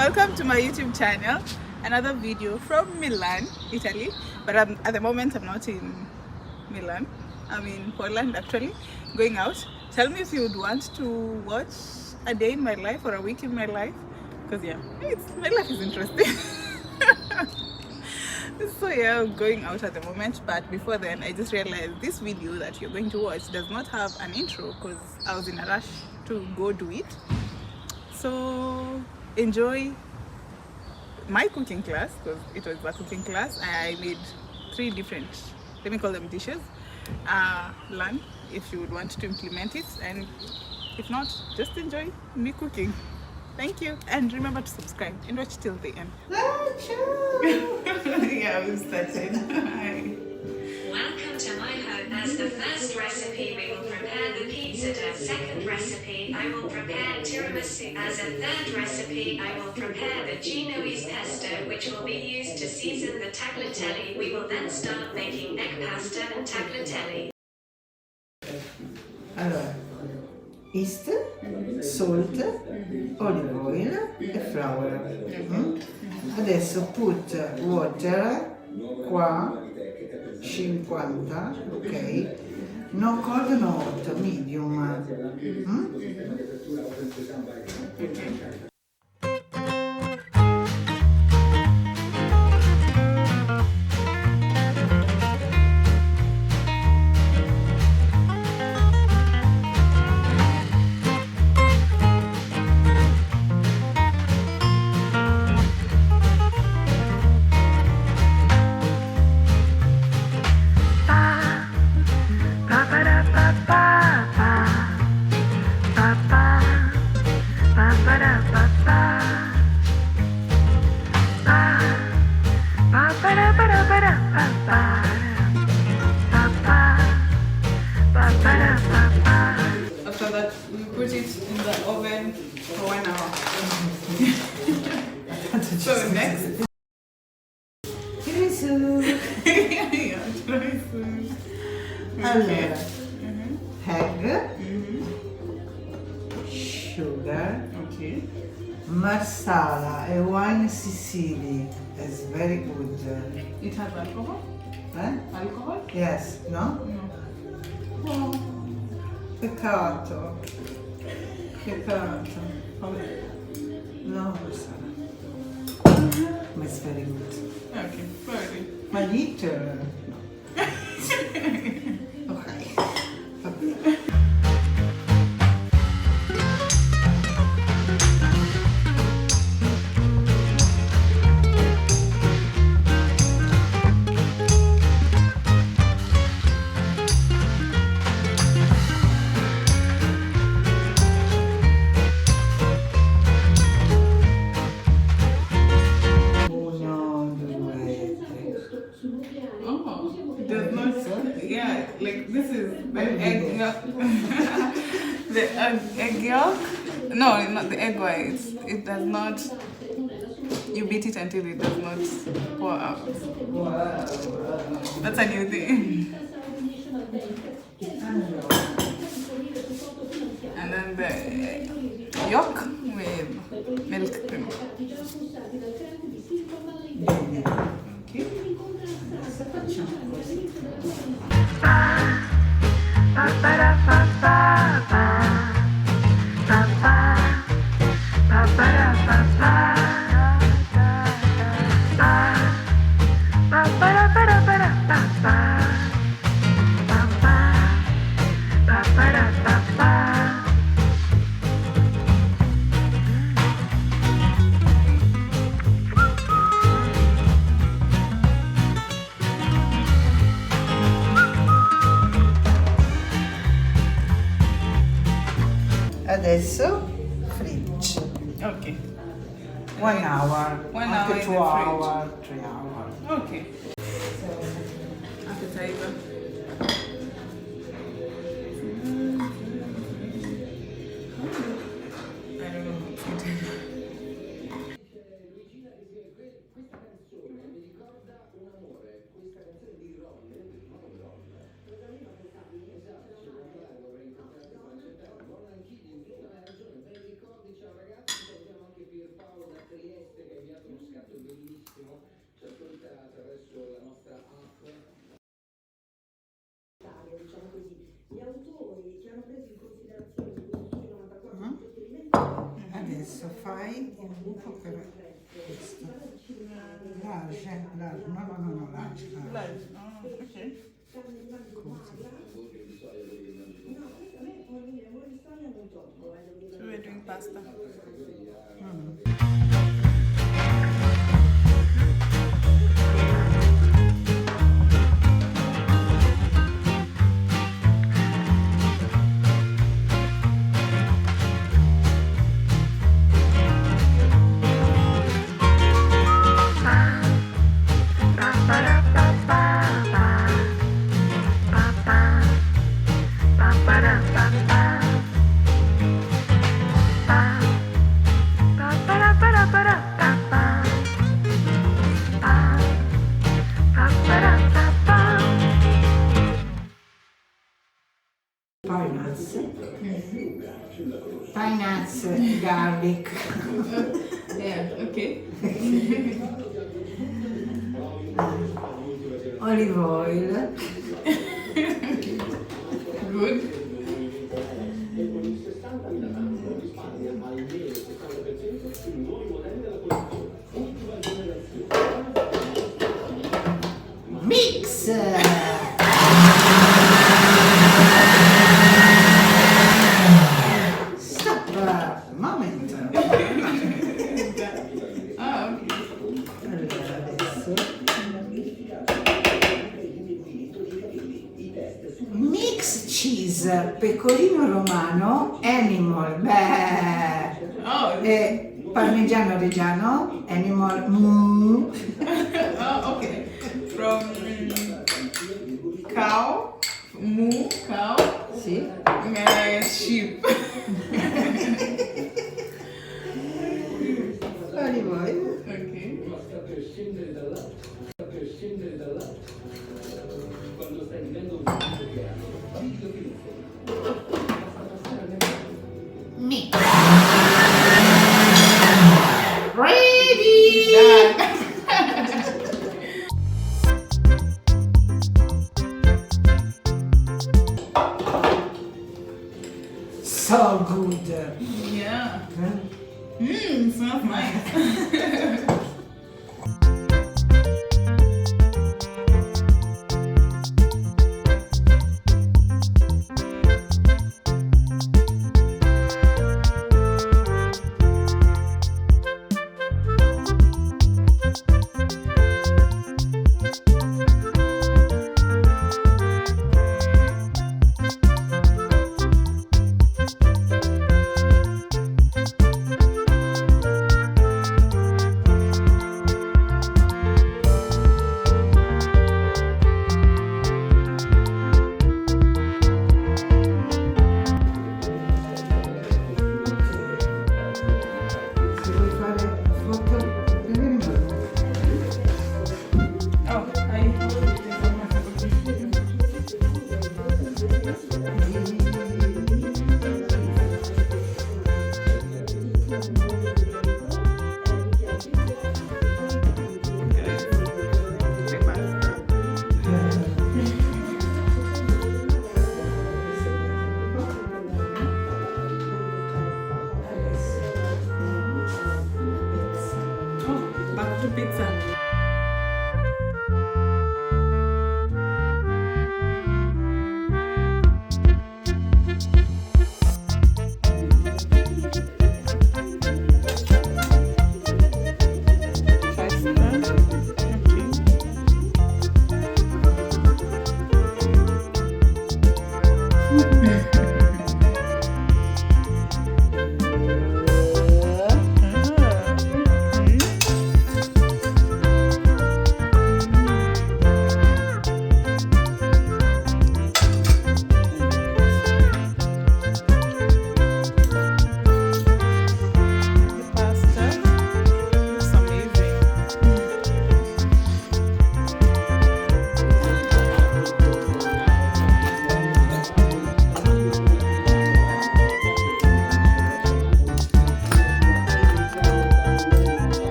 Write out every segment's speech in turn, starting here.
Welcome to my YouTube channel. Another video from Milan, Italy. But at the moment I'm not in Milan. I'm in Poland actually, going out. Tell me if you would want to watch a day in my life or a week in my life. Because yeah, my life is interesting. So yeah, I'm going out at the moment, but before then I just realized this video that you're going to watch does not have an intro because I was in a rush to go do it. So enjoy my cooking class, because it was a cooking class. I made 3 different, let me call them dishes. Learn if you would want to implement it, and if not, just enjoy me cooking. Thank you, and remember to subscribe and watch till the end. Yeah, we've started. Welcome to my home. As the first recipe, we will prepare the pizza dough. Second recipe, I will prepare tiramisu. As a third recipe, I will prepare the Genoese pesto, which will be used to season the tagliatelle. We will then start making egg pasta and tagliatelle. Allora, yeast, salt, olive oil e flour. Adesso put water qua 50, ok? No cold, no hot, medium. After that, we put it in the oven for 1 hour. So next, yeah, try soon. Allora, egg, sugar, Okay. marsala e wine Sicily is very good. It has alcohol? Eh? Alcohol? Yes, no? No. Oh, peccato. Peccato. No, marsala. Ma it's very good. Okay, sorry. Ma little. Ok. Vabbè. Uno, due, tre. Oh, it does not. Yeah, like this is the egg yolk. The egg yolk? No, not the egg whites. It does not. You beat it until it does not pour out. Wow. That's a new thing. And then the yolk with milk cream. Bene. Okay. Adesso facciamo così. Adesso fridge. Okay. 1 hour. 1 up to hour in 2 the hours, 3 hours. Okay. Appetizer. I don't know. Adesso fai il buco per questo. Large, large, no, large. Large. Oh, ok. So we're doing pasta. Pine nuts, garlic. Yeah, okay. Olive oil. Good. Mix. Stop. Moment. Ah, okay. Allora, adesso mix cheese, pecorino romano, animal, Oh, e parmigiano reggiano, animal, mu. oh, okay. From cow, moo, cow, Sì. sheep. Olive oil. Okay. Mix. Ready. So good. Yeah. Smells nice. Se vuoi fare foto, Oh, I. Oh, back to pizza.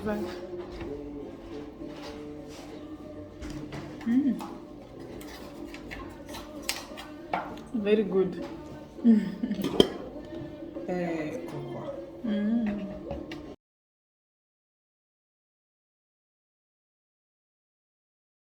that. Very good. Cocoa.